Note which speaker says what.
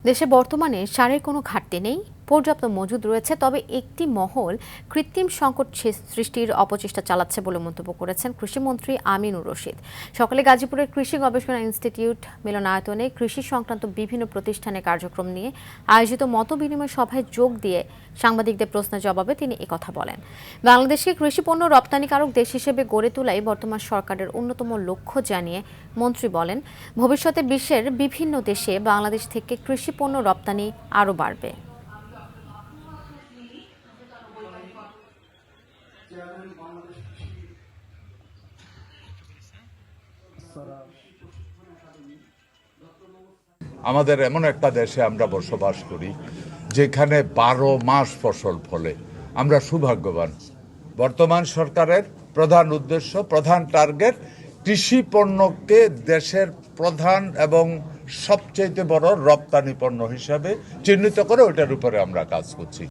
Speaker 1: দেশে বর্তমানে সারের কোনো ঘাটতি নেই, পর্যাপ্ত মজুদ রয়েছে। তবে একটি মহল কৃত্রিম সংকট সৃষ্টির অপচেষ্টা চালাচ্ছে বলে মন্তব্য করেছেন কৃষিমন্ত্রী আমিনুর রশিদ। সকালে গাজীপুরের কৃষি গবেষণা ইনস্টিটিউট মিলনায়তনে কৃষি সংক্রান্ত বিভিন্ন প্রতিষ্ঠানের কার্যক্রম নিয়ে আয়োজিত মতবিনিময় সভায় যোগ দিয়ে সাংবাদিকদের প্রশ্নের জবাবে তিনি একথা বলেন। বাংলাদেশকে কৃষিপণ্য রপ্তানিকারক দেশ হিসেবে গড়ে তোলাই বর্তমান সরকারের অন্যতম লক্ষ্য জানিয়ে মন্ত্রী বলেন, ভবিষ্যতে বিশ্বের বিভিন্ন দেশে বাংলাদেশ থেকে কৃষিপণ্য রপ্তানি আরও বাড়বে।
Speaker 2: আমাদের এমন একটা দেশে আমরা বসবাস করি যেখানে 12 মাস ফসল ফলে। আমরা সৌভাগ্যবান। বর্তমান সরকারের প্রধান উদ্দেশ্য, প্রধান টার্গেট কৃষি পণ্যকে দেশের প্রধান এবং সবচেয়ে বড় রপ্তানি পণ্য হিসাবে চিহ্নিত করে ওইটার উপরে আমরা কাজ করছি।